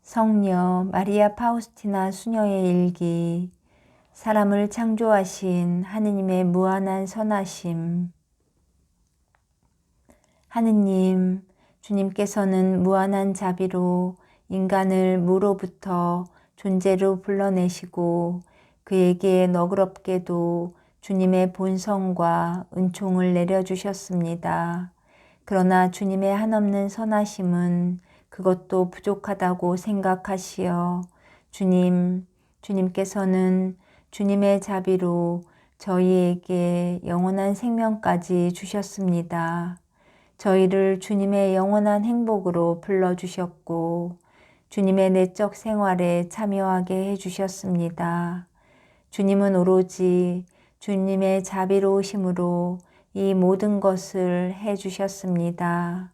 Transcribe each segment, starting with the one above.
성녀 마리아 파우스티나 수녀의 일기. 사람을 창조하신 하느님의 무한한 선하심. 하느님, 주님께서는 무한한 자비로 인간을 무로부터 존재로 불러내시고 그에게 너그럽게도 주님의 본성과 은총을 내려주셨습니다. 그러나 주님의 한없는 선하심은 그것도 부족하다고 생각하시어 주님께서는 주님의 자비로 저희에게 영원한 생명까지 주셨습니다. 저희를 주님의 영원한 행복으로 불러주셨고 주님의 내적 생활에 참여하게 해주셨습니다. 주님은 오로지 주님의 자비로우심으로 이 모든 것을 해주셨습니다.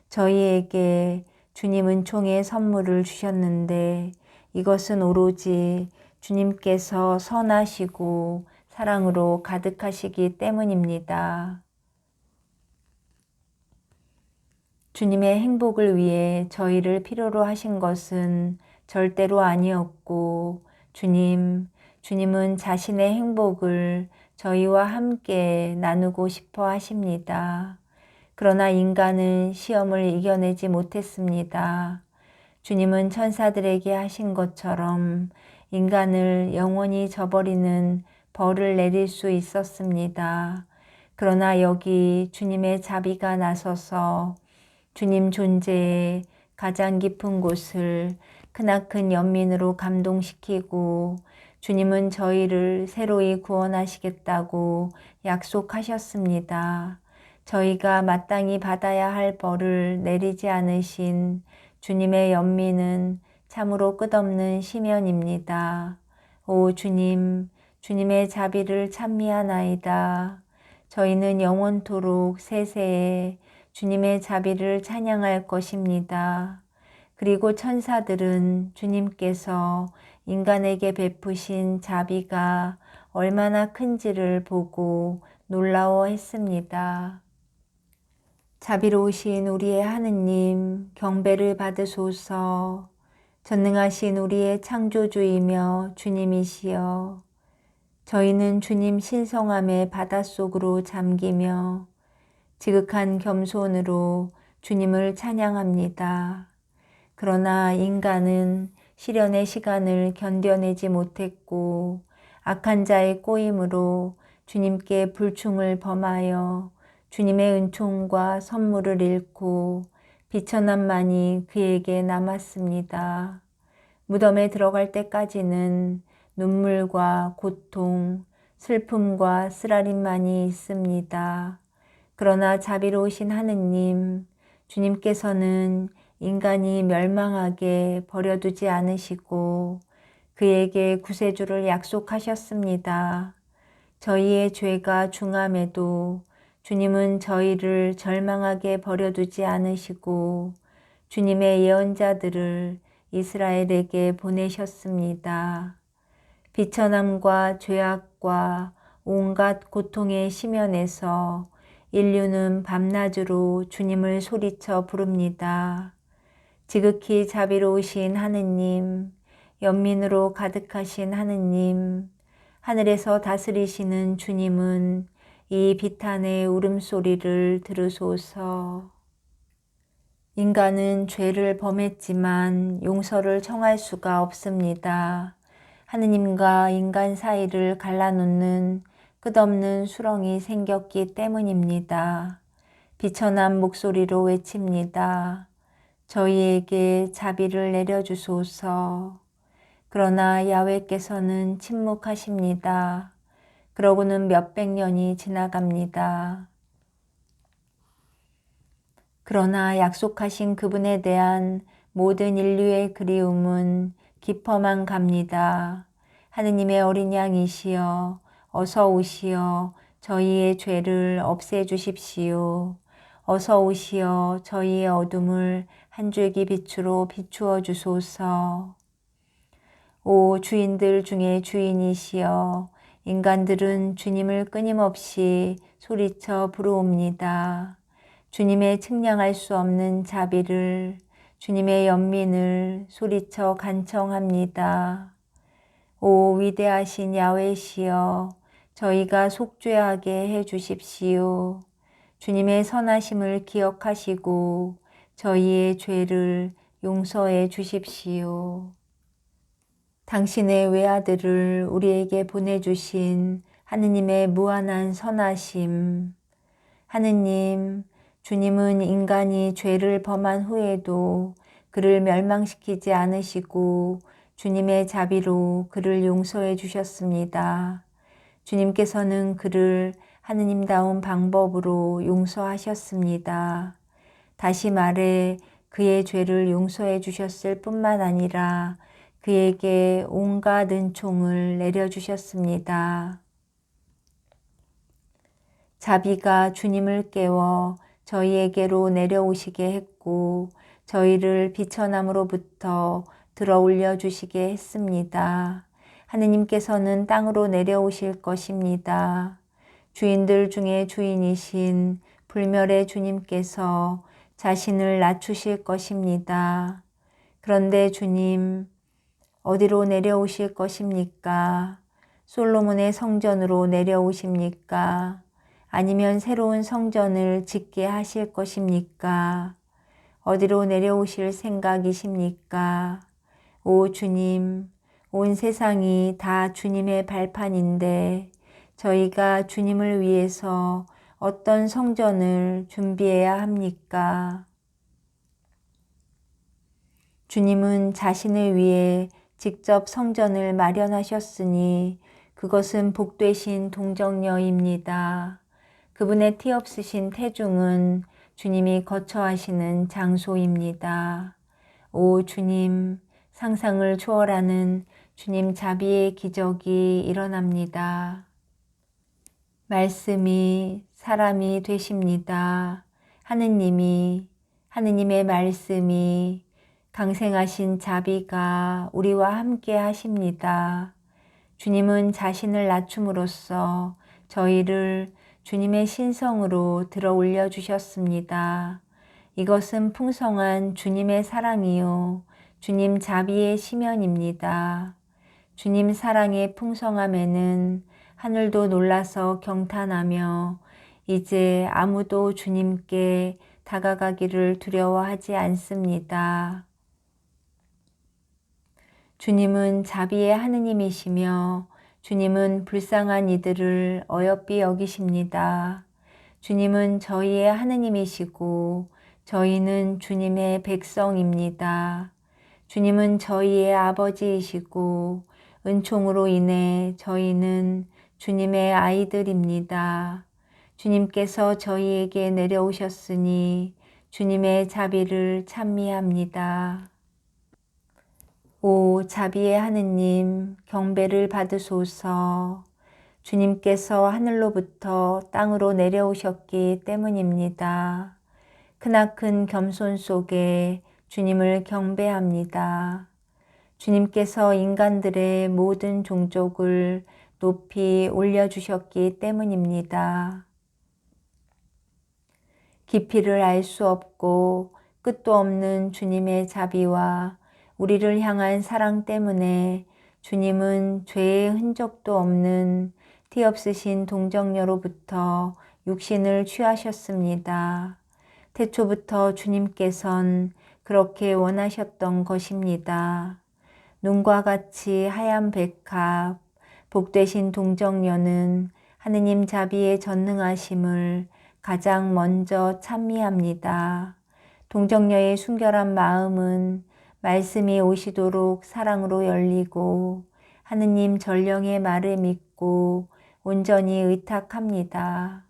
저희에게 주님 은총의 선물을 주셨는데 이것은 오로지 주님께서 선하시고 사랑으로 가득하시기 때문입니다. 주님의 행복을 위해 저희를 필요로 하신 것은 절대로 아니었고 주님은 자신의 행복을 저희와 함께 나누고 싶어 하십니다. 그러나 인간은 시험을 이겨내지 못했습니다. 주님은 천사들에게 하신 것처럼 인간을 영원히 저버리는 벌을 내릴 수 있었습니다. 그러나 여기 주님의 자비가 나서서 주님 존재의 가장 깊은 곳을 크나큰 연민으로 감동시키고 주님은 저희를 새로이 구원하시겠다고 약속하셨습니다. 저희가 마땅히 받아야 할 벌을 내리지 않으신 주님의 연민은 참으로 끝없는 시면입니다. 오 주님, 주님의 자비를 찬미하나이다. 저희는 영원토록 세세에 주님의 자비를 찬양할 것입니다. 그리고 천사들은 주님께서 인간에게 베푸신 자비가 얼마나 큰지를 보고 놀라워했습니다. 자비로우신 우리의 하느님, 경배를 받으소서. 전능하신 우리의 창조주이며 주님이시여. 저희는 주님 신성함의 바닷속으로 잠기며 지극한 겸손으로 주님을 찬양합니다. 그러나 인간은 시련의 시간을 견뎌내지 못했고 악한 자의 꼬임으로 주님께 불충을 범하여 주님의 은총과 선물을 잃고 비천함만이 그에게 남았습니다. 무덤에 들어갈 때까지는 눈물과 고통, 슬픔과 쓰라림만이 있습니다. 그러나 자비로우신 하느님, 주님께서는 인간이 멸망하게 버려두지 않으시고 그에게 구세주를 약속하셨습니다. 저희의 죄가 중함에도 주님은 저희를 절망하게 버려두지 않으시고 주님의 예언자들을 이스라엘에게 보내셨습니다. 비천함과 죄악과 온갖 고통의 시면에서 인류는 밤낮으로 주님을 소리쳐 부릅니다. 지극히 자비로우신 하느님, 연민으로 가득하신 하느님, 하늘에서 다스리시는 주님은 이 비탄의 울음소리를 들으소서. 인간은 죄를 범했지만 용서를 청할 수가 없습니다. 하느님과 인간 사이를 갈라놓는 끝없는 수렁이 생겼기 때문입니다. 비천한 목소리로 외칩니다. 저희에게 자비를 내려주소서. 그러나 야훼께서는 침묵하십니다. 그러고는 몇백 년이 지나갑니다. 그러나 약속하신 그분에 대한 모든 인류의 그리움은 깊어만 갑니다. 하느님의 어린 양이시여 어서 오시어 저희의 죄를 없애주십시오. 어서 오시어 저희의 어둠을 한 줄기 빛으로 비추어 주소서. 오 주인들 중에 주인이시여 인간들은 주님을 끊임없이 소리쳐 부르옵니다. 주님의 측량할 수 없는 자비를, 주님의 연민을 소리쳐 간청합니다. 오 위대하신 야훼시여, 저희가 속죄하게 해 주십시오. 주님의 선하심을 기억하시고 저희의 죄를 용서해 주십시오. 당신의 외아들을 우리에게 보내주신 하느님의 무한한 선하심. 하느님, 주님은 인간이 죄를 범한 후에도 그를 멸망시키지 않으시고 주님의 자비로 그를 용서해 주셨습니다. 주님께서는 그를 하느님다운 방법으로 용서하셨습니다. 다시 말해 그의 죄를 용서해 주셨을 뿐만 아니라 그에게 온갖 은총을 내려주셨습니다. 자비가 주님을 깨워 저희에게로 내려오시게 했고 저희를 비천함으로부터 들어 올려주시게 했습니다. 하느님께서는 땅으로 내려오실 것입니다. 주인들 중에 주인이신 불멸의 주님께서 자신을 낮추실 것입니다. 그런데 주님, 어디로 내려오실 것입니까? 솔로몬의 성전으로 내려오십니까? 아니면 새로운 성전을 짓게 하실 것입니까? 어디로 내려오실 생각이십니까? 오 주님, 온 세상이 다 주님의 발판인데 저희가 주님을 위해서 어떤 성전을 준비해야 합니까? 주님은 자신을 위해 직접 성전을 마련하셨으니 그것은 복되신 동정녀입니다. 그분의 티 없으신 태중은 주님이 거처하시는 장소입니다. 오 주님, 상상을 초월하는 주님 자비의 기적이 일어납니다. 말씀이 사람이 되십니다. 하느님의 말씀이 강생하신 자비가 우리와 함께 하십니다. 주님은 자신을 낮춤으로써 저희를 주님의 신성으로 들어 올려주셨습니다. 이것은 풍성한 주님의 사랑이요 주님 자비의 시면입니다. 주님 사랑의 풍성함에는 하늘도 놀라서 경탄하며 이제 아무도 주님께 다가가기를 두려워하지 않습니다. 주님은 자비의 하느님이시며 주님은 불쌍한 이들을 어여삐 여기십니다. 주님은 저희의 하느님이시고 저희는 주님의 백성입니다. 주님은 저희의 아버지이시고 은총으로 인해 저희는 주님의 아이들입니다. 주님께서 저희에게 내려오셨으니 주님의 자비를 찬미합니다. 오 자비의 하느님, 경배를 받으소서. 주님께서 하늘로부터 땅으로 내려오셨기 때문입니다. 크나큰 겸손 속에 주님을 경배합니다. 주님께서 인간들의 모든 종족을 높이 올려주셨기 때문입니다. 깊이를 알 수 없고 끝도 없는 주님의 자비와 우리를 향한 사랑 때문에 주님은 죄의 흔적도 없는 티 없으신 동정녀로부터 육신을 취하셨습니다. 태초부터 주님께선 그렇게 원하셨던 것입니다. 눈과 같이 하얀 백합, 복되신 동정녀는 하느님 자비의 전능하심을 가장 먼저 찬미합니다. 동정녀의 순결한 마음은 말씀이 오시도록 사랑으로 열리고 하느님 전령의 말을 믿고 온전히 의탁합니다.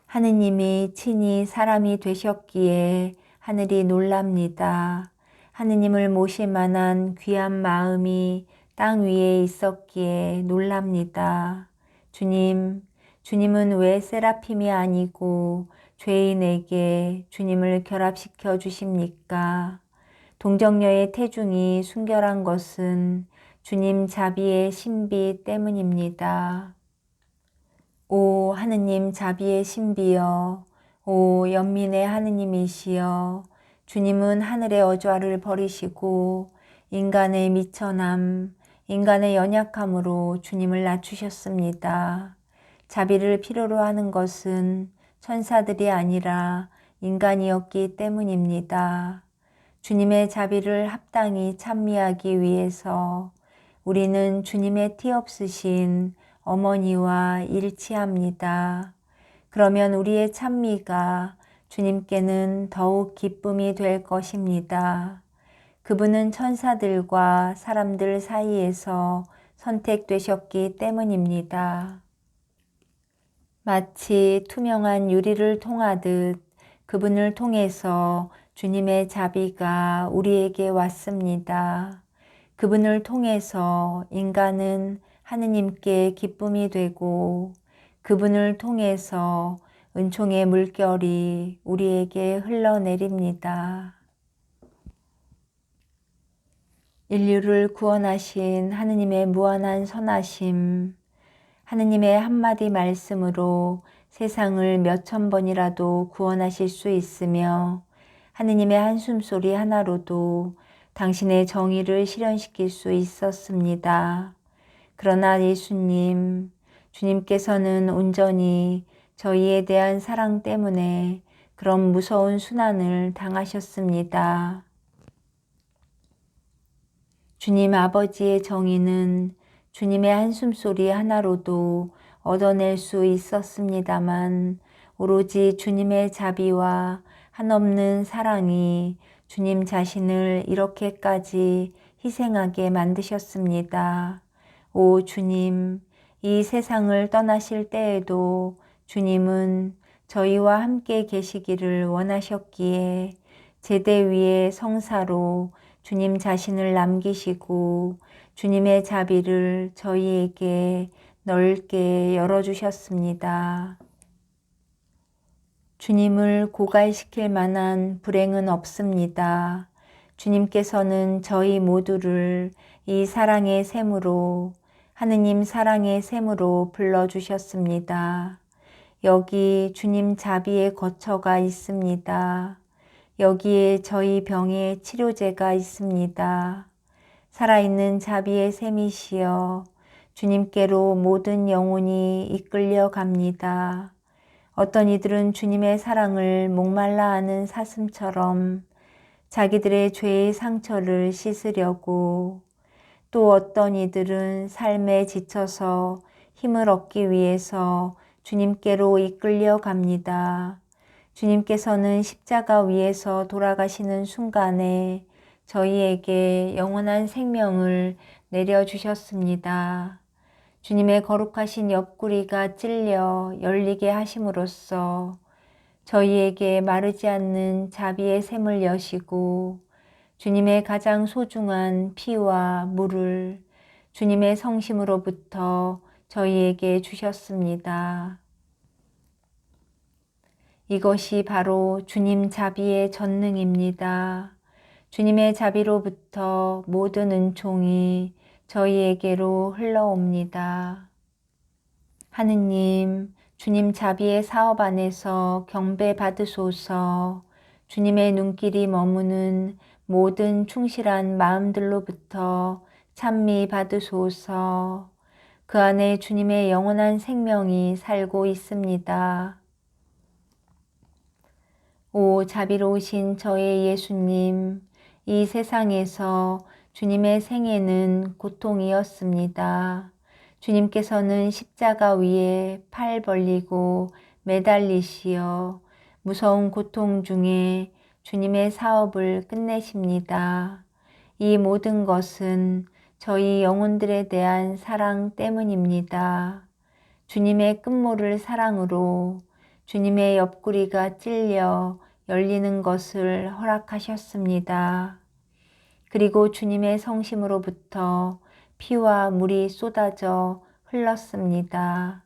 하느님이 친히 사람이 되셨기에 하늘이 놀랍니다. 하느님을 모실 만한 귀한 마음이 땅 위에 있었기에 놀랍니다. 주님은 왜 세라핌이 아니고 죄인에게 주님을 결합시켜 주십니까? 동정녀의 태중이 순결한 것은 주님 자비의 신비 때문입니다. 오 하느님 자비의 신비여, 오 연민의 하느님이시여, 주님은 하늘의 어좌를 버리시고 인간의 미천함, 인간의 연약함으로 주님을 낮추셨습니다. 자비를 필요로 하는 것은 천사들이 아니라 인간이었기 때문입니다. 주님의 자비를 합당히 찬미하기 위해서 우리는 주님의 티 없으신 어머니와 일치합니다. 그러면 우리의 찬미가 주님께는 더욱 기쁨이 될 것입니다. 그분은 천사들과 사람들 사이에서 선택되셨기 때문입니다. 마치 투명한 유리를 통하듯 그분을 통해서 주님의 자비가 우리에게 왔습니다. 그분을 통해서 인간은 하느님께 기쁨이 되고 그분을 통해서 은총의 물결이 우리에게 흘러내립니다. 인류를 구원하신 하느님의 무한한 선하심, 하느님의 한마디 말씀으로 세상을 몇천 번이라도 구원하실 수 있으며 하느님의 한숨소리 하나로도 당신의 정의를 실현시킬 수 있었습니다. 그러나 예수님, 주님께서는 온전히 저희에 대한 사랑 때문에 그런 무서운 순환을 당하셨습니다. 주님 아버지의 정의는 주님의 한숨소리 하나로도 얻어낼 수 있었습니다만 오로지 주님의 자비와 한없는 사랑이 주님 자신을 이렇게까지 희생하게 만드셨습니다. 오 주님, 이 세상을 떠나실 때에도 주님은 저희와 함께 계시기를 원하셨기에 제대 위의 성사로 주님 자신을 남기시고 주님의 자비를 저희에게 넓게 열어주셨습니다. 주님을 고갈시킬 만한 불행은 없습니다. 주님께서는 저희 모두를 이 사랑의 샘으로, 하느님 사랑의 샘으로 불러주셨습니다. 여기 주님 자비의 거처가 있습니다. 여기에 저희 병의 치료제가 있습니다. 살아있는 자비의 샘이시여 주님께로 모든 영혼이 이끌려 갑니다. 어떤 이들은 주님의 사랑을 목말라 하는 사슴처럼 자기들의 죄의 상처를 씻으려고, 또 어떤 이들은 삶에 지쳐서 힘을 얻기 위해서 주님께로 이끌려 갑니다. 주님께서는 십자가 위에서 돌아가시는 순간에 저희에게 영원한 생명을 내려주셨습니다. 주님의 거룩하신 옆구리가 찔려 열리게 하심으로써 저희에게 마르지 않는 자비의 샘을 여시고 주님의 가장 소중한 피와 물을 주님의 성심으로부터 저희에게 주셨습니다. 이것이 바로 주님 자비의 전능입니다. 주님의 자비로부터 모든 은총이 저희에게로 흘러옵니다. 하느님, 주님 자비의 사업 안에서 경배 받으소서. 주님의 눈길이 머무는 모든 충실한 마음들로부터 찬미 받으소서. 그 안에 주님의 영원한 생명이 살고 있습니다. 오 자비로우신 저의 예수님, 이 세상에서 주님의 생애는 고통이었습니다. 주님께서는 십자가 위에 팔 벌리고 매달리시어 무서운 고통 중에 주님의 사업을 끝내십니다. 이 모든 것은 저희 영혼들에 대한 사랑 때문입니다. 주님의 끝모를 사랑으로 주님의 옆구리가 찔려 열리는 것을 허락하셨습니다. 그리고 주님의 성심으로부터 피와 물이 쏟아져 흘렀습니다.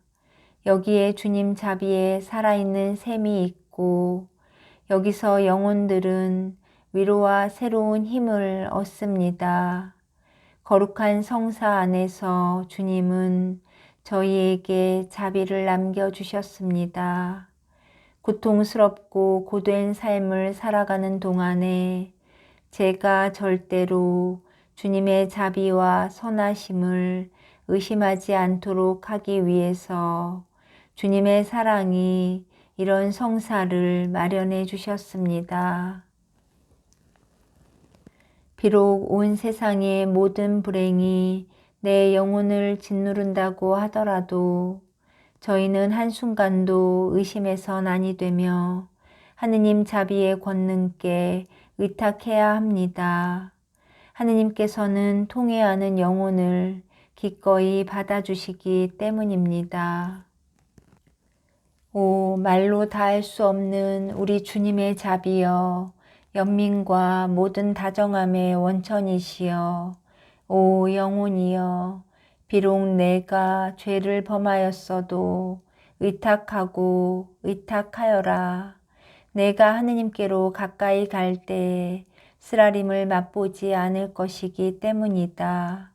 여기에 주님 자비에 살아있는 샘이 있고 여기서 영혼들은 위로와 새로운 힘을 얻습니다. 거룩한 성사 안에서 주님은 저희에게 자비를 남겨주셨습니다. 고통스럽고 고된 삶을 살아가는 동안에 제가 절대로 주님의 자비와 선하심을 의심하지 않도록 하기 위해서 주님의 사랑이 이런 성사를 마련해 주셨습니다. 비록 온 세상의 모든 불행이 내 영혼을 짓누른다고 하더라도 저희는 한순간도 의심해선 아니 되며 하느님 자비의 권능께 의탁해야 합니다. 하느님께서는 통회하는 영혼을 기꺼이 받아주시기 때문입니다. 오, 말로 다할 수 없는 우리 주님의 자비여, 연민과 모든 다정함의 원천이시여, 오 영혼이여, 비록 내가 죄를 범하였어도 의탁하고 의탁하여라. 내가 하느님께로 가까이 갈 때 쓰라림을 맛보지 않을 것이기 때문이다.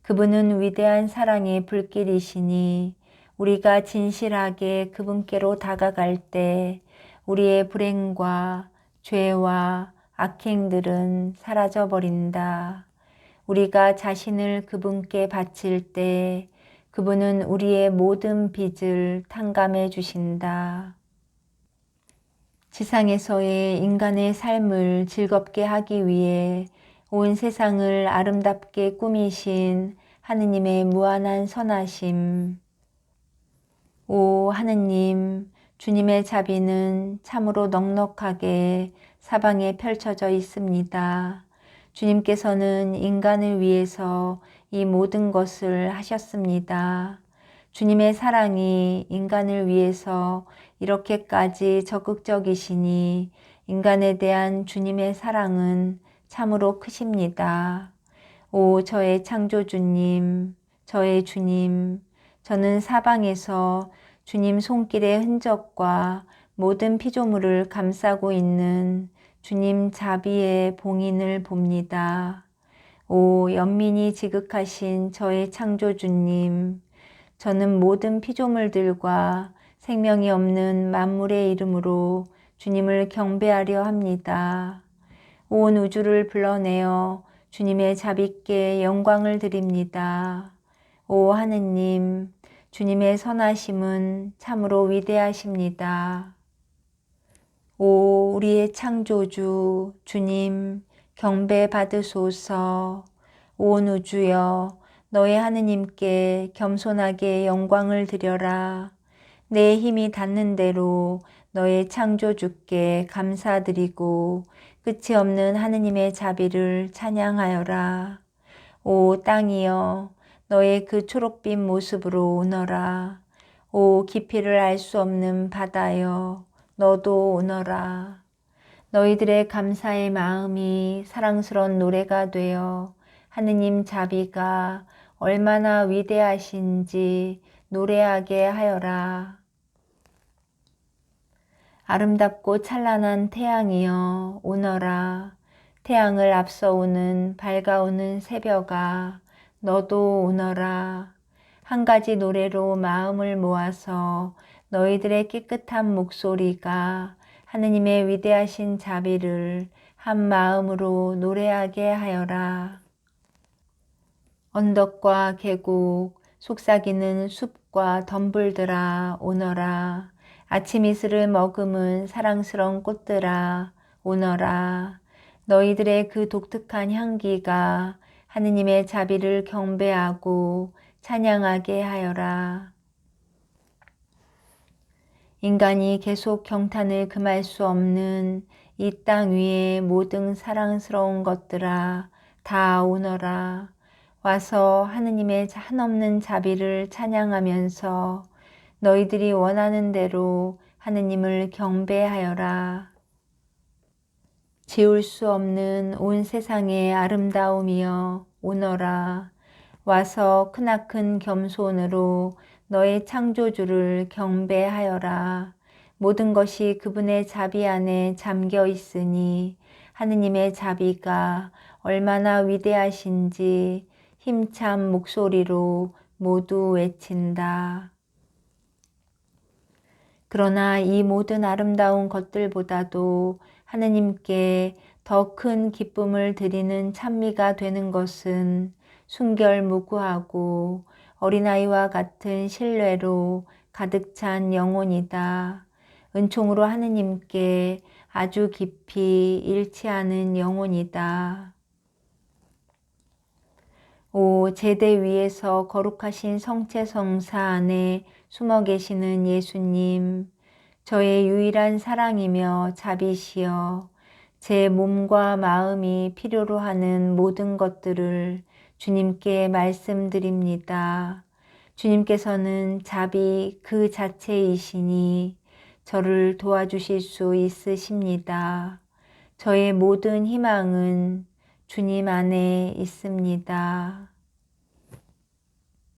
그분은 위대한 사랑의 불길이시니 우리가 진실하게 그분께로 다가갈 때 우리의 불행과 죄와 악행들은 사라져버린다. 우리가 자신을 그분께 바칠 때 그분은 우리의 모든 빚을 탕감해 주신다. 지상에서의 인간의 삶을 즐겁게 하기 위해 온 세상을 아름답게 꾸미신 하느님의 무한한 선하심. 오 하느님, 주님의 자비는 참으로 넉넉하게 사방에 펼쳐져 있습니다. 주님께서는 인간을 위해서 이 모든 것을 하셨습니다. 주님의 사랑이 인간을 위해서 이렇게까지 적극적이시니 인간에 대한 주님의 사랑은 참으로 크십니다. 오 저의 창조주님, 저의 주님, 저는 사방에서 주님 손길의 흔적과 모든 피조물을 감싸고 있는 주님 자비의 봉인을 봅니다. 오 연민이 지극하신 저의 창조주님, 저는 모든 피조물들과 생명이 없는 만물의 이름으로 주님을 경배하려 합니다. 온 우주를 불러내어 주님의 자비께 영광을 드립니다. 오 하느님, 주님의 선하심은 참으로 위대하십니다. 오 우리의 창조주 주님, 경배 받으소서. 온 우주여, 너의 하느님께 겸손하게 영광을 드려라. 내 힘이 닿는 대로 너의 창조주께 감사드리고 끝이 없는 하느님의 자비를 찬양하여라. 오 땅이여, 너의 그 초록빛 모습으로 오너라. 오 깊이를 알 수 없는 바다여, 너도 오너라. 너희들의 감사의 마음이 사랑스러운 노래가 되어 하느님 자비가 얼마나 위대하신지 노래하게 하여라. 아름답고 찬란한 태양이여 오너라. 태양을 앞서오는 밝아오는 새벽아 너도 오너라. 한 가지 노래로 마음을 모아서 너희들의 깨끗한 목소리가 하느님의 위대하신 자비를 한 마음으로 노래하게 하여라. 언덕과 계곡, 속삭이는 숲과 덤불들아 오너라. 아침 이슬을 머금은 사랑스러운 꽃들아 오너라. 너희들의 그 독특한 향기가 하느님의 자비를 경배하고 찬양하게 하여라. 인간이 계속 경탄을 금할 수 없는 이 땅 위의 모든 사랑스러운 것들아 다 오너라. 와서 하느님의 한없는 자비를 찬양하면서 너희들이 원하는 대로 하느님을 경배하여라. 지울 수 없는 온 세상의 아름다움이여 오너라. 와서 크나큰 겸손으로 너의 창조주를 경배하여라. 모든 것이 그분의 자비 안에 잠겨 있으니 하느님의 자비가 얼마나 위대하신지 힘찬 목소리로 모두 외친다. 그러나 이 모든 아름다운 것들보다도 하느님께 더 큰 기쁨을 드리는 찬미가 되는 것은 순결무구하고 어린아이와 같은 신뢰로 가득 찬 영혼이다. 은총으로 하느님께 아주 깊이 일치하는 영혼이다. 오, 제대 위에서 거룩하신 성체성사 안에 숨어 계시는 예수님, 저의 유일한 사랑이며 자비시여, 제 몸과 마음이 필요로 하는 모든 것들을 주님께 말씀드립니다. 주님께서는 자비 그 자체이시니 저를 도와주실 수 있으십니다. 저의 모든 희망은 주님 안에 있습니다.